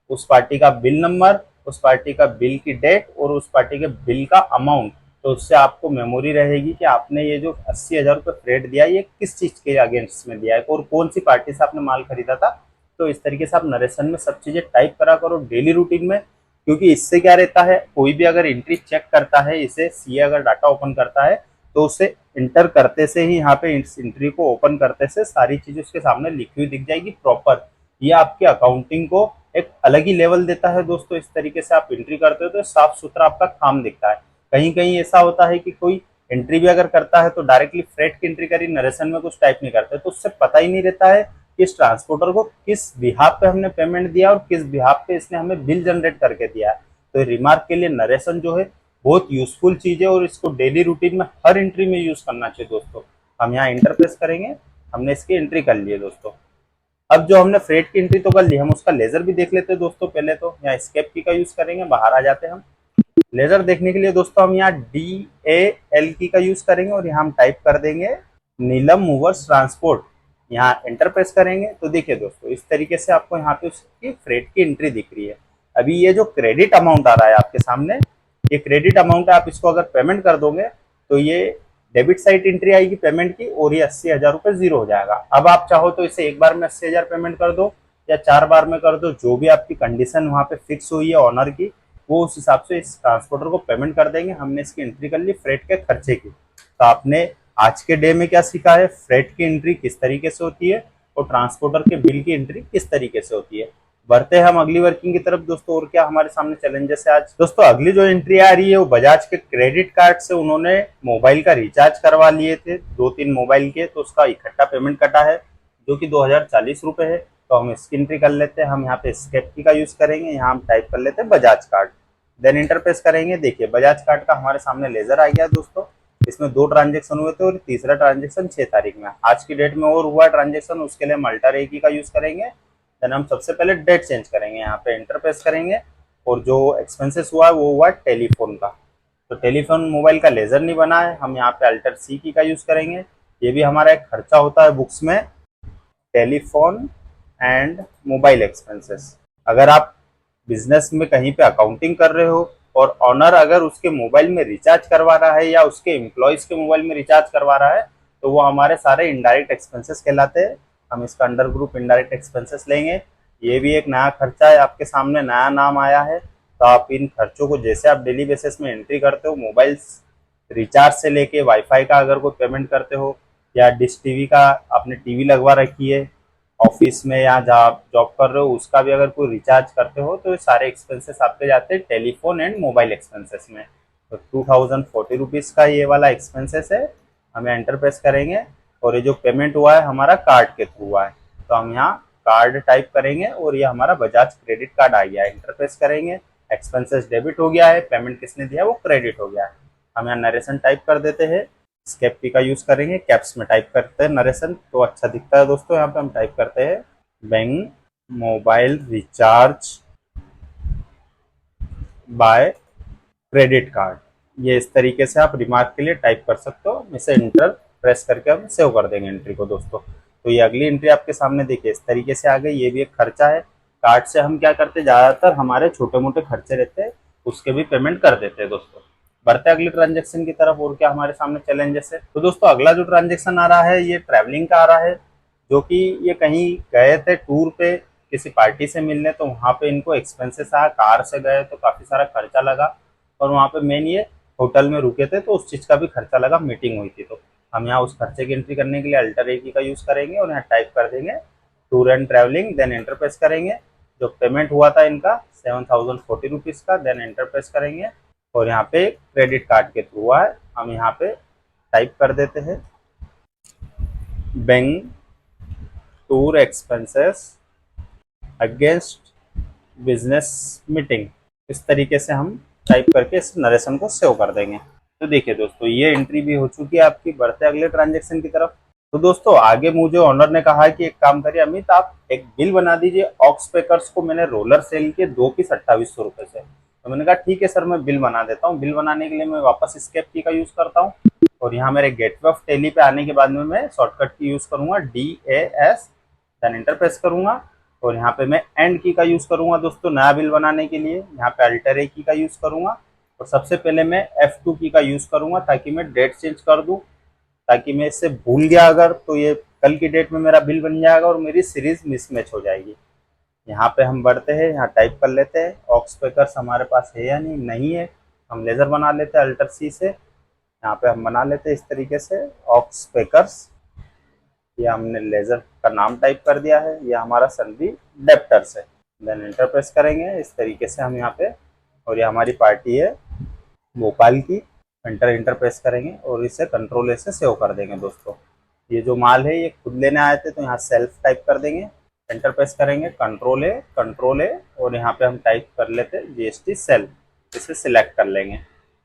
[SPEAKER 1] उस पार्टी का बिल नंबर, उस पार्टी का बिल की डेट और उस पार्टी के बिल का अमाउंट। तो उससे आपको मेमोरी रहेगी कि आपने ये जो 80,000 रुपये फ्रेट दिया ये किस चीज के अगेंस्ट में दिया है और कौन सी पार्टी से आपने माल खरीदा था। तो इस तरीके से आप नरेशन में सब चीजें टाइप करा करो डेली रूटीन में, क्योंकि इससे क्या रहता है, कोई भी अगर एंट्री चेक करता है, इसे सीए अगर डाटा ओपन करता है तो उसे इंटर करते से ही, यहाँ पे इस एंट्री को ओपन करते से सारी चीजें उसके सामने लिखी हुई दिख जाएगी प्रॉपर। ये आपके अकाउंटिंग को एक अलग ही लेवल देता है दोस्तों। इस तरीके से आप एंट्री करते हो तो साफ सुथरा आपका काम दिखता है। कहीं कहीं ऐसा होता है कि कोई एंट्री भी अगर करता है तो डायरेक्टली फ्रेट की एंट्री करी, नरेशन में कुछ टाइप नहीं करते, तो उससे पता ही नहीं रहता है कि इस ट्रांसपोर्टर को किस बिहाफ पे हमने पेमेंट दिया और किस बिहाफ पे इसने हमें बिल जनरेट करके दिया है। तो रिमार्क के लिए नरेशन जो है बहुत यूजफुल चीज है और इसको डेली रूटीन में हर एंट्री में यूज करना चाहिए दोस्तों। हम यहाँ इंटर प्रेस करेंगे, हमने इसकी एंट्री कर ली है दोस्तों। अब जो हमने फ्रेट की एंट्री तो कर ली, हम उसका लेजर भी देख लेते हैं दोस्तों। पहले तो यहाँ एस्केप की का यूज करेंगे, बाहर आ जाते हैं हम। लेजर देखने के लिए दोस्तों हम यहाँ DAL की का यूज करेंगे और यहाँ हम टाइप कर देंगे नीलम मूवर्स ट्रांसपोर्ट। यहाँ एंटर प्रेस करेंगे तो देखिए दोस्तों इस तरीके से आपको यहाँ पे उसकी फ्रेट की एंट्री दिख रही है। अभी ये जो क्रेडिट अमाउंट आ रहा है आपके सामने, ये क्रेडिट अमाउंट है। आप इसको अगर पेमेंट कर दोगे तो ये डेबिट साइड एंट्री आएगी पेमेंट की और ये 80,000 रुपये जीरो हो जाएगा। अब आप चाहो तो इसे एक बार में 80,000 पेमेंट कर दो या 4 बार में कर दो, जो भी आपकी कंडीशन वहाँ पे फिक्स हुई है ऑनर की, वो उस हिसाब से इस ट्रांसपोर्टर को पेमेंट कर देंगे। हमने इसकी एंट्री कर ली फ्रेट के खर्चे की। तो आपने आज के डे में क्या सीखा है, फ्रेट की एंट्री किस तरीके से होती है और ट्रांसपोर्टर के बिल की एंट्री किस तरीके से होती है। बढ़ते हैं हम अगली वर्किंग की तरफ दोस्तों। और क्या हमारे सामने चैलेंजेस है आज दोस्तों। अगली जो एंट्री आ रही है वो बजाज के क्रेडिट कार्ड से उन्होंने मोबाइल का रिचार्ज करवा लिए थे 2-3 मोबाइल के, तो उसका इकट्ठा पेमेंट कटा है जो कि 2040 रुपये है। तो हम इसकी एंट्री कर लेते हैं। हम यहाँ पे स्केप की का यूज करेंगे, यहाँ हम टाइप कर लेते हैं बजाज कार्ड, देन इंटरप्रेस करेंगे। देखिए बजाज कार्ड का हमारे सामने लेजर आ गया दोस्तों। इसमें 2 ट्रांजेक्शन हुए थे और तीसरा ट्रांजेक्शन 6 तारीख में, आज की डेट में और हुआ ट्रांजेक्शन, उसके लिए हम अल्टर ए की का यूज करेंगे। देन हम सबसे पहले डेट चेंज करेंगे, यहाँ पे इंटरप्रेस करेंगे और जो एक्सपेंसेस हुआ है वो हुआ टेलीफोन का। तो टेलीफोन मोबाइल का लेजर नहीं बना है, हम यहाँ पे अल्टर सी की का यूज करेंगे। ये भी हमारा एक खर्चा होता है बुक्स में, टेलीफोन एंड मोबाइल एक्सपेंसेस। अगर आप बिजनेस में कहीं पे अकाउंटिंग कर रहे हो और ऑनर अगर उसके मोबाइल में रिचार्ज करवा रहा है या उसके एम्प्लॉयज के मोबाइल में रिचार्ज करवा रहा है तो वो हमारे सारे इनडायरेक्ट एक्सपेंसेस कहलाते हैं। हम इसका अंडर ग्रुप इनडायरेक्ट एक्सपेंसेस लेंगे। ये भी एक नया खर्चा है, आपके सामने नया नाम आया है। तो आप इन खर्चों को जैसे आप डेली बेसिस में एंट्री करते हो, मोबाइल रिचार्ज से लेके वाईफाई का अगर कोई पेमेंट करते हो या डिश टीवी का आपने टीवी लगवा रखी है ऑफिस में या जहाँ जॉब कर रहे हो उसका भी अगर कोई रिचार्ज करते हो, तो ये सारे एक्सपेंसेस आपके जाते हैं टेलीफोन एंड मोबाइल एक्सपेंसेस में। तो 2040 रुपीज़ का ये वाला एक्सपेंसेस है। हम एंटर प्रेस करेंगे और ये जो पेमेंट हुआ है हमारा कार्ड के थ्रू हुआ है, तो हम यहाँ कार्ड टाइप करेंगे और ये हमारा बजाज क्रेडिट कार्ड आ गया है। एंटर प्रेस करेंगे, एक्सपेंसेस डेबिट हो गया है, पेमेंट किसने दिया वो क्रेडिट हो गया है। हम यहाँ नरेशन टाइप कर देते हैं, स्केप की का यूज करेंगे, कैप्स में टाइप करते हैं नरेशन तो अच्छा दिखता है दोस्तों। यहाँ पे हम टाइप करते हैं bank mobile recharge by credit card. ये इस तरीके से आप रिमार्क के लिए टाइप कर सकते हो। इसे इंटर प्रेस करके हम सेव कर देंगे एंट्री को दोस्तों। तो ये अगली एंट्री आपके सामने देखिए इस तरीके से आ गई। ये भी एक खर्चा है। कार्ड से हम क्या करते हैं, ज्यादातर हमारे छोटे मोटे खर्चे रहते हैं उसके भी पेमेंट कर देते हैं दोस्तों। बढ़ते अगले ट्रांजेक्शन की तरफ। और क्या हमारे सामने चैलेंजेस है तो दोस्तों अगला जो ट्रांजेक्शन आ रहा है ये ट्रैवलिंग का आ रहा है, जो कि ये कहीं गए थे टूर पे किसी पार्टी से मिलने, तो वहाँ पे इनको एक्सपेंसेस आया, कार से गए तो काफी सारा खर्चा लगा। और वहाँ पे मेन ये होटल में रुके थे तो उस चीज का भी खर्चा लगा, मीटिंग हुई थी। तो हम यहाँ उस खर्चे की एंट्री करने के लिए अल्टर ए की का यूज करेंगे और यहाँ टाइप कर देंगे tour and travelling, then enter press करेंगे। जो पेमेंट हुआ था इनका 7040 रुपीज का, देन एंटर प्रेस करेंगे और यहाँ पे क्रेडिट कार्ड के थ्रू हुआ है। हम यहाँ पे टाइप कर देते हैं bank tour expenses against business meeting. इस तरीके से हम टाइप करके इस नरेशन को सेव कर देंगे। तो देखिए दोस्तों ये एंट्री भी हो चुकी है आपकी। बढ़ते अगले ट्रांजेक्शन की तरफ। तो दोस्तों आगे मुझे ऑनर ने कहा कि एक काम करिए अमित, आप एक बिल बना दीजिए ऑक्स पैकर्स को, मैंने रोलर सेल के 2 पीस 2800 रुपये से। तो मैंने कहा ठीक है सर मैं बिल बना देता हूँ। बिल बनाने के लिए मैं वापस स्केप की का यूज करता हूँ और यहाँ मेरे गेटवे ऑफ टेली पे आने के बाद में मैं शॉर्टकट की यूज करूंगा DAS, देन इंटर प्रेस करूंगा और यहाँ पे मैं एंड की का यूज करूंगा दोस्तों नया बिल बनाने के लिए। यहाँ पे अल्टर ए की का यूज करूंगा और सबसे पहले मैं F2 की का यूज करूंगा ताकि मैं डेट चेंज कर दूं, ताकि मैं इससे भूल गया अगर तो ये कल की डेट में मेरा बिल बन जाएगा और मेरी सीरीज मिसमैच हो जाएगी। यहाँ पे हम बढ़ते हैं, यहाँ टाइप कर लेते हैं ऑक्स पैकर्स हमारे पास है या नहीं है। हम लेजर बना लेते हैं अल्टर सी से। यहाँ पे हम बना लेते हैं इस तरीके से ऑक्स पैकर्स। ये हमने लेजर का नाम टाइप कर दिया है, ये हमारा सन्डी डेप्टर्स है। देन एंटर प्रेस करेंगे इस तरीके से हम यहाँ पे, और ये हमारी पार्टी है भोपाल की। इंटर प्रेस करेंगे और इसे कंट्रोल ए से सेव कर देंगे दोस्तों। ये जो माल है ये खुद लेने आए थे तो यहाँ सेल्फ टाइप कर देंगे। एंटर प्रेस करेंगे कंट्रोल ए और यहाँ पे हम टाइप कर लेते हैं GST सेल, इसे सिलेक्ट कर लेंगे।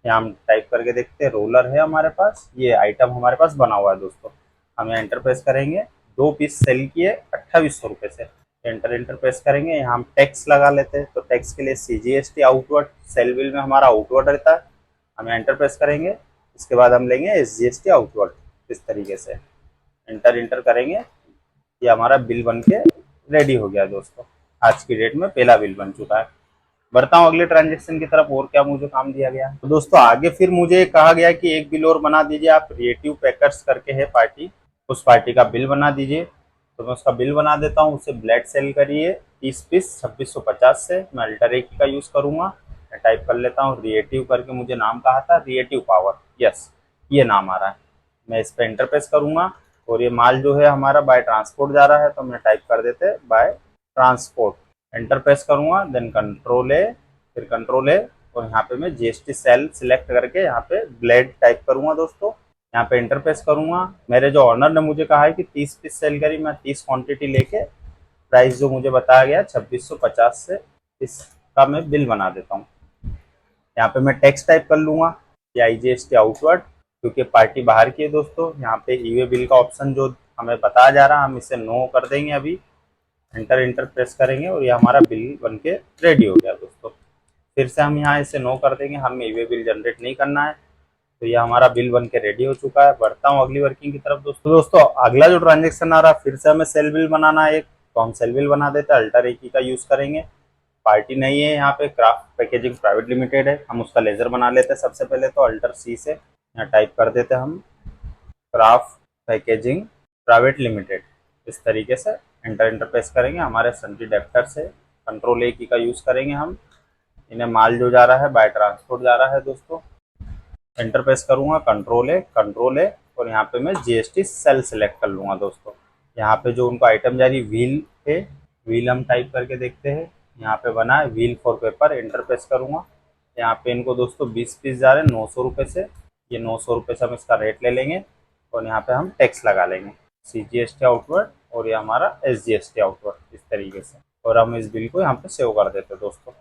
[SPEAKER 1] यहाँ हम टाइप करके देखते हैं, रोलर है हमारे पास, ये आइटम हमारे पास बना हुआ है दोस्तों। हम यहाँ एंटर प्रेस करेंगे, 2 पीस सेल किए 2800 रुपये से। एंटर एंटर प्रेस करेंगे, यहाँ हम टैक्स लगा लेते हैं, तो टैक्स के लिए CGST आउटवर्ड, सेल बिल में हमारा आउटवर्ड रहता है। हम एंटर प्रेस करेंगे, इसके बाद हम लेंगे SGST आउटवर्ड। इस तरीके से एंटर एंटर करेंगे, ये हमारा बिल बन के रेडी हो गया दोस्तों। आज की डेट में पहला बिल बन चुका है। बढ़ता हूँ अगले ट्रांजेक्शन की तरफ, और क्या मुझे काम दिया गया। तो दोस्तों आगे फिर मुझे कहा गया कि एक बिल और बना दीजिए आप, क्रिएटिव पैकर्स करके है पार्टी, उस पार्टी का बिल बना दीजिए। तो मैं उसका बिल बना देता हूँ। उसे ब्लेड सेल करिए 30 पीस 2650 से। मैं अल्टर एक का यूज करूंगा। मैं टाइप कर लेता हूँ रिएटिव करके, मुझे नाम कहा था रिएटिव पावर, यस ये नाम आ रहा है। मैं इस पर एंटर प्रेस करूंगा, और ये माल जो है हमारा बाय ट्रांसपोर्ट जा रहा है, तो मैं टाइप कर देते बाय ट्रांसपोर्ट। एंटर प्रेस करूंगा, देन कंट्रोल ए, फिर कंट्रोल ए, और यहाँ पे मैं GST सेल सिलेक्ट करके यहाँ पे ब्लेड टाइप करूंगा दोस्तों। यहाँ पे एंटर प्रेस करूंगा। मेरे जो ऑनर ने मुझे कहा है कि 30 पीस सेल करी, मैं 30 क्वांटिटी लेके प्राइस जो मुझे बताया गया 2650 से, इसका मैं बिल बना देता हूँ। यहाँ पे मैं टैक्स टाइप कर लूंगा, या IGST आउटवर्ड, क्योंकि पार्टी बाहर की है दोस्तों। यहाँ पे ई-वे बिल का ऑप्शन जो हमें बताया जा रहा है, हम इसे नो कर देंगे अभी। एंटर एंटर प्रेस करेंगे, और ये हमारा बिल बन के रेडी हो गया दोस्तों। फिर से हम यहाँ इसे नो कर देंगे, हमें ई-वे बिल जनरेट नहीं करना है। तो ये हमारा बिल बन के रेडी हो चुका है। बढ़ता हूँ अगली वर्किंग की तरफ दोस्तों अगला जो ट्रांजेक्शन आ रहा है, फिर से हमें सेल बिल बनाना है एक, तो हम सेल बिल बना देते हैं, अल्टर एक का यूज करेंगे। पार्टी नहीं है यहाँ पे, क्राफ्ट पैकेजिंग प्राइवेट लिमिटेड है, हम उसका लेजर बना लेते हैं। सबसे पहले तो अल्टर C से यहाँ टाइप कर देते हैं हम क्राफ्ट पैकेजिंग प्राइवेट लिमिटेड। इस तरीके से एंटर एंटर प्रेस करेंगे। हमारे सन्टी डेप्टर से कंट्रोल A की का यूज करेंगे हम। इन्हें माल जो जा रहा है बाय ट्रांसपोर्ट जा रहा है दोस्तों। एंटर प्रेस करूंगा, कंट्रोल ए, और यहाँ पे मैं GST सेल सेलेक्ट कर लूंगा दोस्तों। यहाँ पे जो उनको आइटम जा रही व्हील है, व्हील हम टाइप करके देखते हैं। यहाँ पे बना है wheel for paper, enter press करूंगा। यहाँ पे इनको दोस्तों 20 पीस जा रहे हैं 900 रुपये से। ये 900 रुपये से हम इसका रेट ले लेंगे, और यहाँ पे हम टैक्स लगा लेंगे CGST आउटवर्ड, और ये हमारा SGST आउटवर्ड, इस तरीके से। और हम इस बिल को यहाँ पे सेव कर देते हैं दोस्तों।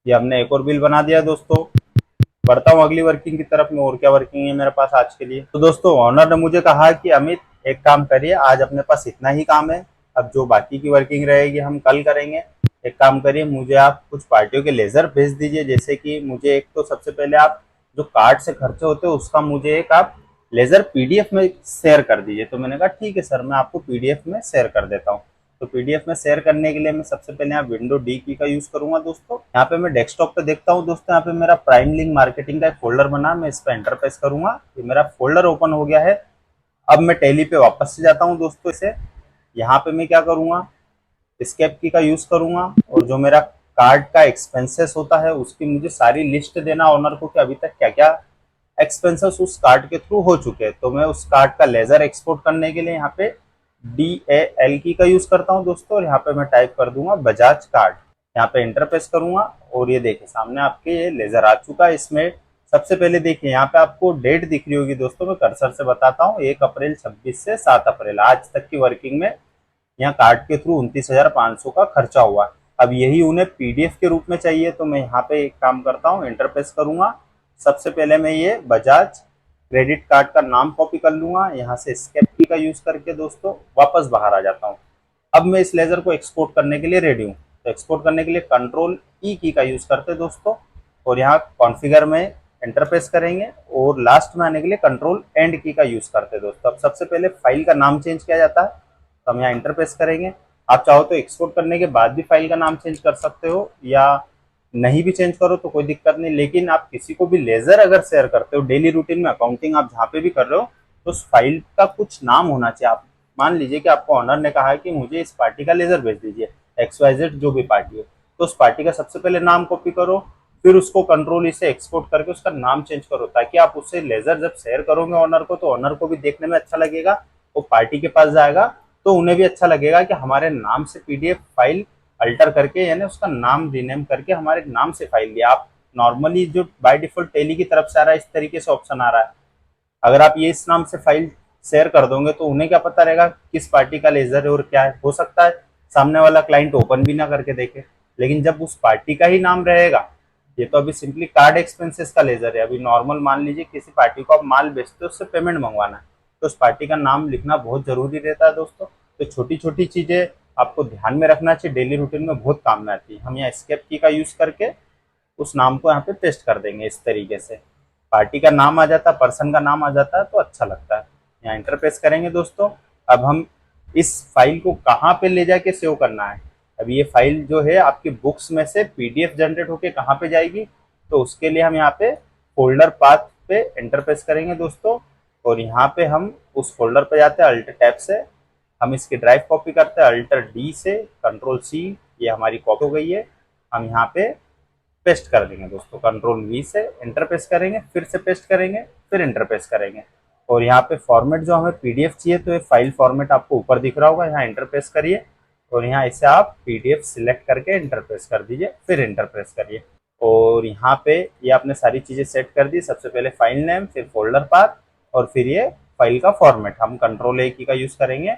[SPEAKER 1] ये हमने एक और बिल बना दिया दोस्तों। बढ़ता हूँ अगली वर्किंग की तरफ में, और क्या वर्किंग है मेरे पास आज के लिए। तो दोस्तों ऑनर ने मुझे कहा कि अमित एक काम करिए, आज अपने पास इतना ही काम है, अब जो बाकी की वर्किंग रहेगी हम कल करेंगे। एक काम करिए, मुझे आप कुछ पार्टियों के लेजर भेज दीजिए। जैसे कि मुझे एक तो सबसे पहले आप जो कार्ड से खर्चे होते हैं उसका मुझे एक आप लेजर PDF में शेयर कर दीजिए। तो मैंने कहा ठीक है सर, मैं आपको PDF में शेयर कर देता हूँ। तो PDF में शेयर करने के लिए मैं सबसे पहले यहाँ विंडो D की का यूज करूंगा दोस्तों। यहाँ पे मैं डेस्कटॉप पे देखता हूँ दोस्तों, यहाँ पे मेरा प्राइम लिंक मार्केटिंग का एक फोल्डर बना, मैं इस पर एंटर प्रेस करूंगा। ये मेरा फोल्डर ओपन हो गया है। अब मैं टैली पे वापस से जाता हूँ दोस्तों। इसे यहाँ पे मैं क्या करूंगा, एस्केप की का यूज करूंगा, और जो मेरा कार्ड का एक्सपेंसेस होता है उसकी मुझे सारी लिस्ट देना ऑनर को कि अभी तक क्या क्या एक्सपेंसेस उस कार्ड के थ्रू हो चुके हैं। तो मैं उस कार्ड का लेजर एक्सपोर्ट करने के लिए यहाँ पे DAL की का यूज करता हूँ दोस्तों, और यहाँ पे मैं टाइप कर दूंगा बजाज कार्ड। यहाँ पे एंटर प्रेस करूंगा, और ये देखिए सामने आपके ये लेजर आ चुका है। इसमें सबसे पहले देखिए यहाँ पे आपको डेट दिख रही होगी दोस्तों, मैं कर्सर से बताता हूँ, 1 अप्रैल 26 से 7 अप्रैल आज तक की वर्किंग में यहाँ कार्ड के थ्रू 29,500 का खर्चा हुआ। अब यही उन्हें PDF के रूप में चाहिए, तो मैं यहाँ पे एक काम करता हूँ, एंटर प्रेस करूंगा। सबसे पहले मैं ये बजाज क्रेडिट कार्ड का नाम कॉपी कर लूंगा, यहाँ से एस्केप की का यूज करके दोस्तों वापस बाहर आ जाता हूँ। अब मैं इस लेजर को एक्सपोर्ट करने के लिए रेडी हूँ। तो एक्सपोर्ट करने के लिए कंट्रोल E की का यूज करते हैं दोस्तों, और यहाँ कॉन्फ़िगर में एंटर प्रेस करेंगे, और लास्ट में आने के लिए कंट्रोल एंड की का यूज करते हैं दोस्तों। अब सबसे पहले फाइल का नाम चेंज किया जाता है, तो हम यहाँ एंटर प्रेस करेंगे। आप चाहो तो एक्सपोर्ट करने के बाद भी फाइल का नाम चेंज कर सकते हो, या नहीं भी चेंज करो तो कोई दिक्कत नहीं। लेकिन आप किसी को भी लेजर अगर शेयर करते हो डेली रूटीन में, अकाउंटिंग आप जहाँ पे भी कर रहे हो, तो उस फाइल का कुछ नाम होना चाहिए। आप मान लीजिए कि आपको ऑनर ने कहा है कि मुझे इस पार्टी का लेजर भेज दीजिए, XYZ जो भी पार्टी हो, तो उस पार्टी का सबसे पहले नाम कॉपी करो, फिर उसको कंट्रोल E से एक्सपोर्ट करके उसका नाम चेंज करो, ताकि आप उससे लेजर जब शेयर करोगे ऑनर को, तो ऑनर को भी देखने में अच्छा लगेगा, वो पार्टी के पास जाएगा तो उन्हें भी अच्छा लगेगा कि हमारे नाम से PDF फाइल अल्टर करके, यानी उसका नाम रीनेम करके हमारे नाम से फाइल दिया। आप नॉर्मली जो बाय डिफॉल्ट टेली की तरफ से आ रहा है इस तरीके से ऑप्शन आ रहा है, अगर आप ये इस नाम से फाइल शेयर कर दोगे तो उन्हें क्या पता रहेगा किस पार्टी का लेजर है और क्या है। हो सकता है सामने वाला क्लाइंट ओपन भी ना करके देखे, लेकिन जब उस पार्टी का ही नाम रहेगा ये तो अभी सिंपली कार्ड एक्सपेंसेस का लेजर है। अभी नॉर्मल मान लीजिए किसी पार्टी को आप माल बेचते हो, उससे पेमेंट मंगवाना है, तो उस पार्टी का नाम लिखना बहुत जरूरी रहता है दोस्तों। तो छोटी छोटी चीजें आपको ध्यान में रखना चाहिए, डेली रूटीन में बहुत काम में आती है। हम यहाँ एस्केप की का यूज करके उस नाम को यहाँ पे पेस्ट कर देंगे। इस तरीके से पार्टी का नाम आ जाता है, पर्सन का नाम आ जाता है, तो अच्छा लगता है। यहाँ इंटर प्रेस करेंगे दोस्तों। अब हम इस फाइल को कहाँ पे ले जाके सेव करना है। अब ये फाइल जो है आपकी बुक्स में से पीडीएफ जनरेट होके कहाँ पे जाएगी, तो उसके लिए हम यहाँ पे फोल्डर पाथ पे एंटर प्रेस करेंगे दोस्तों। और यहाँ पे हम उस फोल्डर पे जाते हैं, अल्ट टैब से हम इसकी ड्राइव कॉपी करते हैं, अल्ट डी से कंट्रोल सी, ये हमारी कॉपी हो गई है। हम यहाँ पे पेस्ट कर देंगे दोस्तों, कंट्रोल वी से एंटर प्रेस करेंगे, फिर से पेस्ट करेंगे, फिर एंटर प्रेस करेंगे। और यहाँ पे फॉर्मेट जो हमें पीडीएफ चाहिए, तो ये फाइल फॉर्मेट आपको ऊपर दिख रहा होगा, यहाँ एंटर प्रेस करिए और यहाँ इसे आप पीडीएफ सिलेक्ट करके एंटर प्रेस कर दीजिए, फिर एंटर प्रेस करिए। और यहाँ पे ये आपने सारी चीजें सेट कर दी। सबसे पहले फाइल नेम, फिर फोल्डर पाथ, और फिर ये फाइल का फॉर्मेट। हम कंट्रोल ए की का यूज करेंगे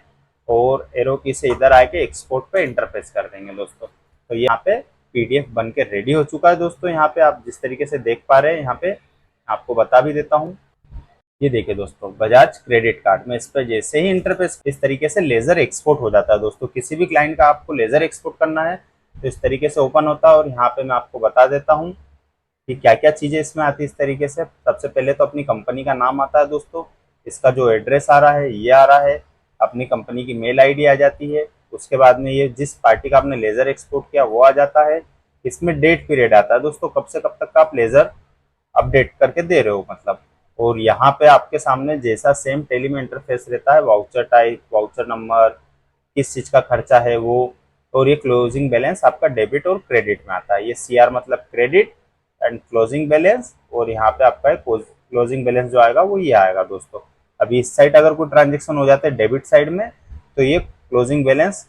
[SPEAKER 1] और एरो की से इधर आके एक्सपोर्ट पे एंटर प्रेस कर देंगे दोस्तों। तो यहाँ पे पीडीएफ बन के रेडी हो चुका है दोस्तों। यहाँ पे आप जिस तरीके से देख पा रहे हैं, यहाँ पे आपको बता भी देता हूँ। ये देखिए दोस्तों, बजाज क्रेडिट कार्ड में इस पर जैसे ही इंटरफेस इस तरीके से लेजर एक्सपोर्ट हो जाता है दोस्तों। किसी भी क्लाइंट का आपको लेजर एक्सपोर्ट करना है तो इस तरीके से ओपन होता है। और यहाँ पे मैं आपको बता देता हूँ कि क्या क्या चीजें इसमें आती है। इस तरीके से सबसे पहले तो अपनी कंपनी का नाम आता है दोस्तों, इसका जो एड्रेस आ रहा है ये आ रहा है, अपनी कंपनी की मेल आईडी आ जाती है। उसके बाद में ये जिस पार्टी का आपने लेजर एक्सपोर्ट किया वो आ जाता है। इसमें डेट पीरियड आता है दोस्तों, कब से कब तक का आप लेजर अपडेट करके दे रहे हो मतलब। और यहाँ पे आपके सामने जैसा सेम टेली में इंटरफेस रहता है, वाउचर टाइप, वाउचर नंबर, किस चीज का खर्चा है वो, और ये क्लोजिंग बैलेंस आपका डेबिट और क्रेडिट में आता है। ये सीआर मतलब क्रेडिट एंड क्लोजिंग बैलेंस, और यहाँ पे आपका क्लोजिंग बैलेंस जो आएगा वो ये आएगा दोस्तों। अभी इस साइड अगर कोई ट्रांजेक्शन हो जाता है डेबिट साइड में, तो ये क्लोजिंग बैलेंस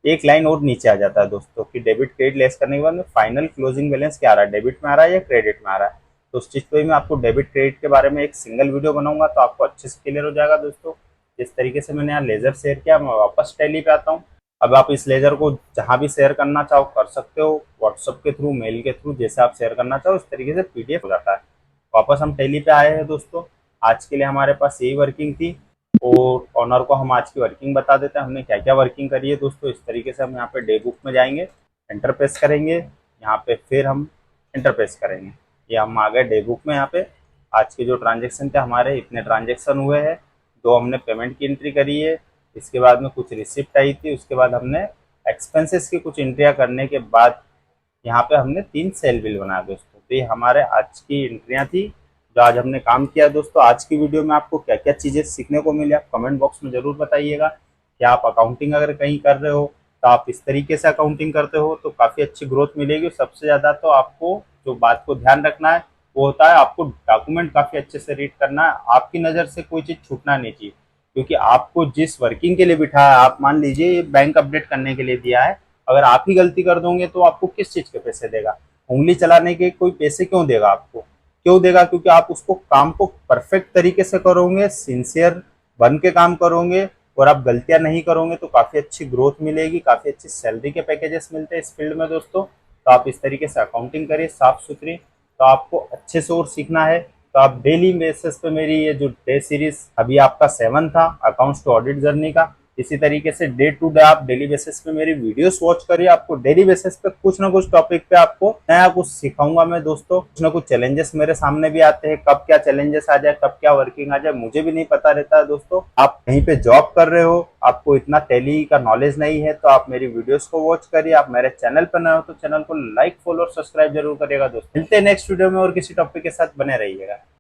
[SPEAKER 1] एक लाइन और नीचे आ जाता है दोस्तों, कि डेबिट क्रेडिट लेस करने के बाद में फाइनल क्लोजिंग बैलेंस क्या आ रहा है, डेबिट में आ रहा है या क्रेडिट में आ रहा है। तो उस चीज पे मैं आपको डेबिट क्रेडिट के बारे में एक सिंगल वीडियो बनाऊंगा, तो आपको अच्छे से क्लियर हो जाएगा दोस्तों। जिस तरीके से मैंने यहाँ लेजर शेयर किया, मैं वापस टैली पे आता हूँ। अब आप इस लेजर को जहां भी शेयर करना चाहो कर सकते हो, व्हाट्सएप के थ्रू, मेल के थ्रू, जैसे आप शेयर करना चाहो उस तरीके से पीडीएफ हो जाता है। वापस हम टैली पे आए हैं दोस्तों। आज के लिए हमारे पास यही वर्किंग थी, और ऑनर को हम आज की वर्किंग बता देते हैं हमने क्या क्या वर्किंग करी है दोस्तों। इस तरीके से हम यहाँ पे डे बुक में जाएंगे, एंटर प्रेस करेंगे, यहाँ पे फिर हम एंटर प्रेस करेंगे। ये हम आ गए डे बुक में। यहाँ पे आज के जो ट्रांजेक्शन थे हमारे, इतने ट्रांजेक्शन हुए हैं, दो हमने पेमेंट की एंट्री करी है, इसके बाद में कुछ रिसिप्ट आई थी, उसके बाद हमने एक्सपेंसेस की कुछ एंट्रियाँ करने के बाद यहाँ पे हमने 3 सेल बिल बनाया दोस्तों। तो ये हमारे आज की एंट्रियाँ थी जो आज हमने काम किया दोस्तों। आज की वीडियो में आपको क्या क्या चीज़ें सीखने को मिली, आप कमेंट बॉक्स में जरूर बताइएगा। कि आप अकाउंटिंग अगर कहीं कर रहे हो तो आप इस तरीके से अकाउंटिंग करते हो तो काफ़ी अच्छी ग्रोथ मिलेगी। सबसे ज़्यादा तो आपको जो बात को ध्यान रखना है वो होता है आपको डॉक्यूमेंट काफ़ी अच्छे से रीड करना है। आपकी नज़र से कोई चीज़ छूटना नहीं चाहिए, क्योंकि आपको जिस वर्किंग के लिए बिठाया, आप मान लीजिए बैंक अपडेट करने के लिए दिया है, अगर आप ही गलती कर दोगे तो आपको किस चीज़ के पैसे देगा? उंगली चलाने के कोई पैसे क्यों देगा आपको? क्यों देगा? क्योंकि आप उसको काम को परफेक्ट तरीके से करोगे, सिंसियर बन के काम करोगे, और आप गलतियां नहीं करोगे तो काफी अच्छी ग्रोथ मिलेगी, काफी अच्छी सैलरी के पैकेजेस मिलते हैं इस फील्ड में दोस्तों। तो आप इस तरीके से अकाउंटिंग करिए साफ सुथरी, तो आपको अच्छे से और सीखना है तो आप डेली बेसिस पे मेरी ये जो डे सीरीज अभी आपका 7 था अकाउंट्स टू ऑडिट जर्नी का, इसी तरीके से डे टू डे आप डेली बेसिस पे मेरी वीडियोस वॉच करिए। आपको डेली बेसिस पे कुछ ना कुछ टॉपिक पे आपको नया कुछ सिखाऊंगा मैं दोस्तों। कुछ ना कुछ चैलेंजेस मेरे सामने भी आते हैं, कब क्या चैलेंजेस आ जाए, कब क्या वर्किंग आ जाए, मुझे भी नहीं पता रहता है दोस्तों। आप कहीं पे जॉब कर रहे हो, आपको इतना टैली का नॉलेज नहीं है, तो आप मेरी वीडियोस को वॉच करिए। आप मेरे चैनल पर नए हो तो चैनल को लाइक, फॉलो और सब्सक्राइब जरूर करिएगा दोस्तों। मिलते हैं नेक्स्ट वीडियो में और किसी टॉपिक के साथ, बने रहिएगा।